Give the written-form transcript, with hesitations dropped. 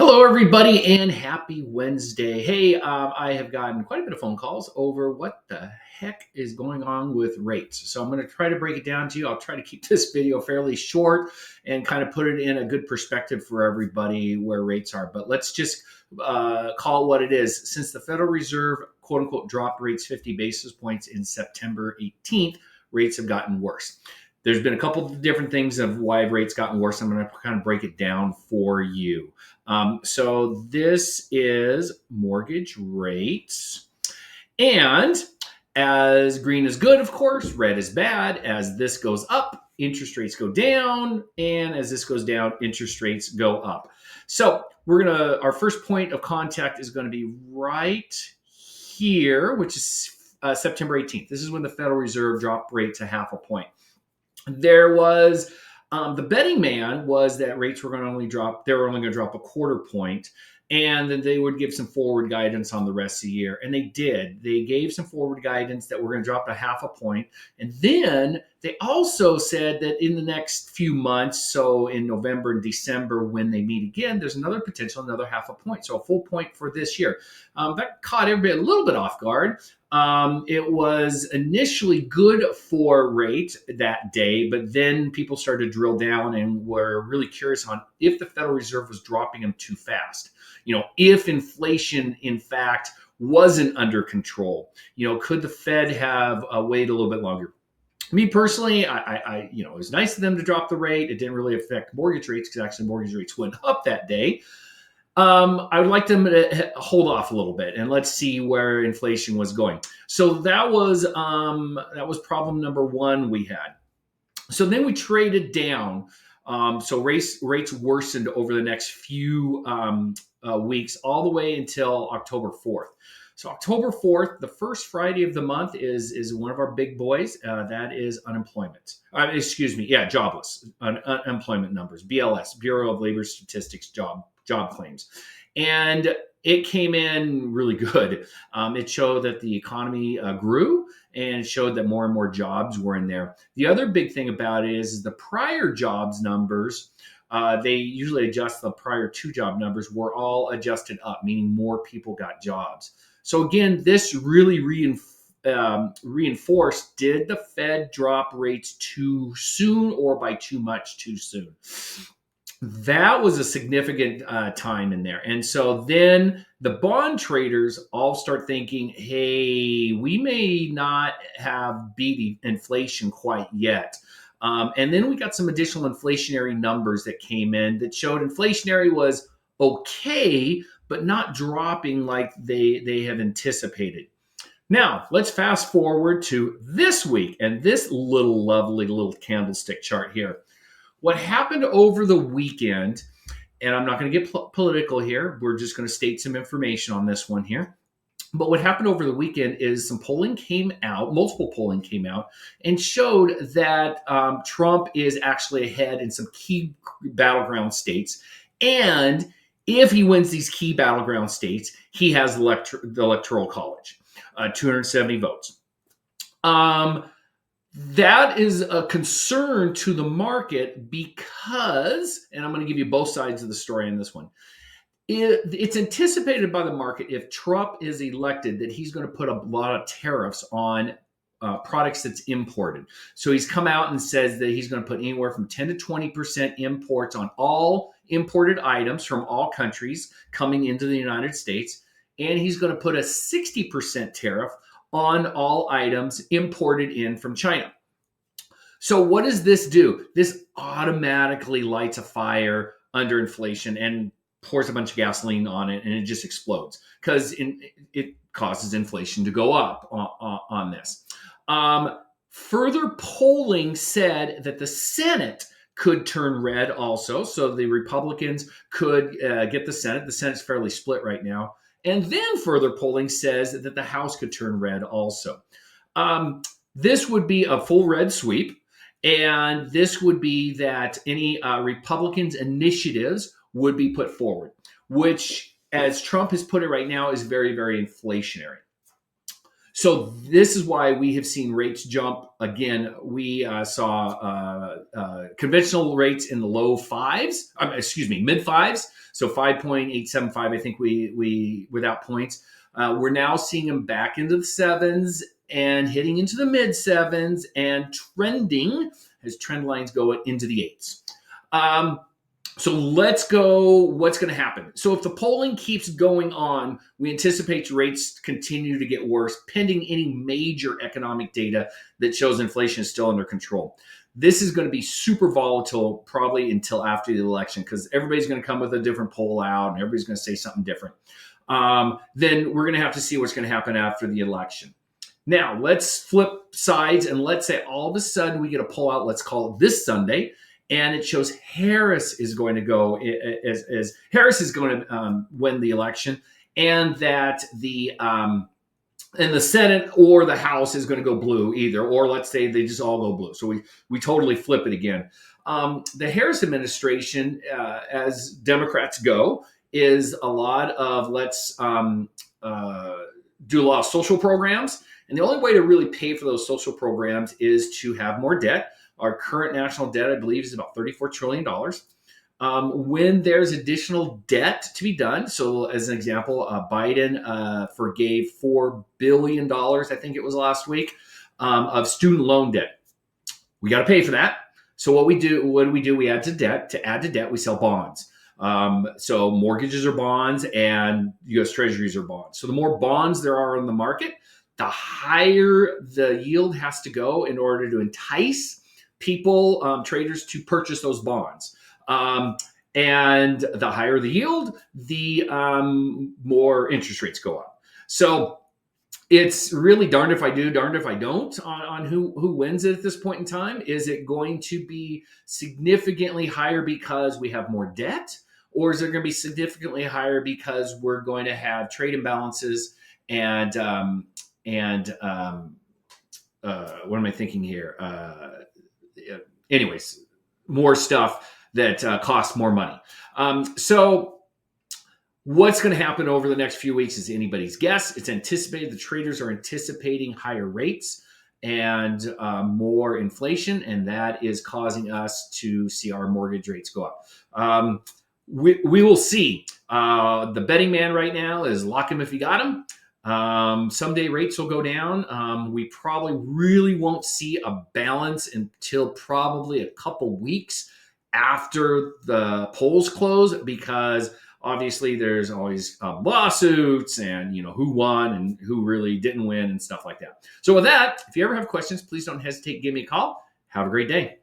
Hello, everybody, and happy Wednesday. Hey, I have gotten quite a bit of phone calls over what the heck is going on with rates. So I'm going to try to break it down to you. I'll try to keep this video fairly short and kind of put it in a good perspective for everybody where rates are. But let's just call it what it is. Since the Federal Reserve, quote unquote, dropped rates 50 basis points in September 18th, rates have gotten worse. There's been a couple of different things of why rates gotten worse. I'm going to kind of break it down for you. So this is mortgage rates. And as green is good, of course, red is bad. As this goes up, interest rates go down. And as this goes down, interest rates go up. So our first point of contact is going to be right here, which is September 18th. This is when the Federal Reserve dropped rates a half a point. There was the betting man was that rates were going to only drop. They were only going to drop a quarter point, and then they would give some forward guidance on the rest of the year. And they did. They gave some forward guidance that we're going to drop a half a point. And then they also said that in the next few months, so in November and December, when they meet again, there's another half a point. So a full point for this year. That caught everybody a little bit off guard. It was initially good for rate that day, but then people started to drill down and were really curious on if the Federal Reserve was dropping them too fast. If inflation, in fact, wasn't under control, could the Fed have waited a little bit longer? Me personally, it was nice of them to drop the rate. It didn't really affect mortgage rates because actually mortgage rates went up that day. I would like them to hold off a little bit and let's see where inflation was going. So that was problem number one we had. So then we traded down. So rates worsened over the next few weeks, all the way until October 4th. So October 4th, the first Friday of the month, is one of our big boys. That is unemployment. Jobless unemployment numbers, BLS, Bureau of Labor Statistics job claims. And it came in really good. It showed that the economy grew and showed that more and more jobs were in there. The other big thing about it is the prior jobs numbers, they usually adjust the prior two job numbers, were all adjusted up, meaning more people got jobs. So again, this really reinforced, did the Fed drop rates too soon or by too much too soon? That was a significant time in there. And so then the bond traders all start thinking, hey, we may not have beat inflation quite yet. And then we got some additional inflationary numbers that came in that showed inflationary was okay, but not dropping like they have anticipated. Now, let's fast forward to this week and this lovely little candlestick chart here. What happened over the weekend, and I'm not going to get political here. We're just going to state some information on this one here. But what happened over the weekend is multiple polling came out, and showed that Trump is actually ahead in some key battleground states. And if he wins these key battleground states, he has the Electoral College, 270 votes. That is a concern to the market because, and I'm going to give you both sides of the story in this one. It's anticipated by the market, if Trump is elected, that he's going to put a lot of tariffs on products that's imported. So he's come out and says that he's going to put anywhere from 10 to 20% imports on all imported items from all countries coming into the United States. And he's going to put a 60% tariff on all items imported in from China. So what does this do? This automatically lights a fire under inflation and pours a bunch of gasoline on it, and it just explodes because it causes inflation to go up on this. Further polling said that the Senate could turn red also. So the Republicans could get the Senate. The Senate's fairly split right now. And then further polling says that the House could turn red also. This would be a full red sweep. And this would be that any Republicans' initiatives would be put forward, which, as Trump has put it right now, is very, very inflationary. So this is why we have seen rates jump again. We saw conventional rates in the low fives, mid fives. So 5.875, I think we without points. We're now seeing them back into the sevens and hitting into the mid sevens and trending as trend lines go into the eights. So let's go. What's going to happen? So if the polling keeps going on, we anticipate rates continue to get worse, pending any major economic data that shows inflation is still under control. This is going to be super volatile probably until after the election because everybody's going to come with a different poll out and everybody's going to say something different. Then we're going to have to see what's going to happen after the election. Now, let's flip sides and let's say all of a sudden we get a poll out, let's call it this Sunday, and it shows Harris is going to go as Harris is going to win the election, and that the Senate or the House is going to go blue either, or let's say they just all go blue. So we totally flip it again. The Harris administration, as Democrats go, is a lot of let's do a lot of social programs, and the only way to really pay for those social programs is to have more debt. Our current national debt, I believe, is about $34 trillion. When there's additional debt to be done, so as an example, Biden forgave $4 billion, I think it was last week, of student loan debt. We got to pay for that. So what do we do? We add to debt. To add to debt, we sell bonds. So mortgages are bonds and U.S. Treasuries are bonds. So the more bonds there are in the market, the higher the yield has to go in order to entice people, traders, to purchase those bonds. And the higher the yield, the more interest rates go up. So it's really darned if I do, darned if I don't on who wins it at this point in time. Is it going to be significantly higher because we have more debt? Or is it going to be significantly higher because we're going to have trade imbalances and what am I thinking here? Anyways, more stuff that costs more money. So what's going to happen over the next few weeks is anybody's guess. It's anticipated, the traders are anticipating higher rates and more inflation, and that is causing us to see our mortgage rates go up. We will see. The betting man right now is lock him if you got him. Someday rates will go down. We probably really won't see a balance until probably a couple weeks after the polls close, because obviously there's always lawsuits and who won and who really didn't win and stuff like that. So with that, if you ever have questions, please don't hesitate to give me a call. Have a great day.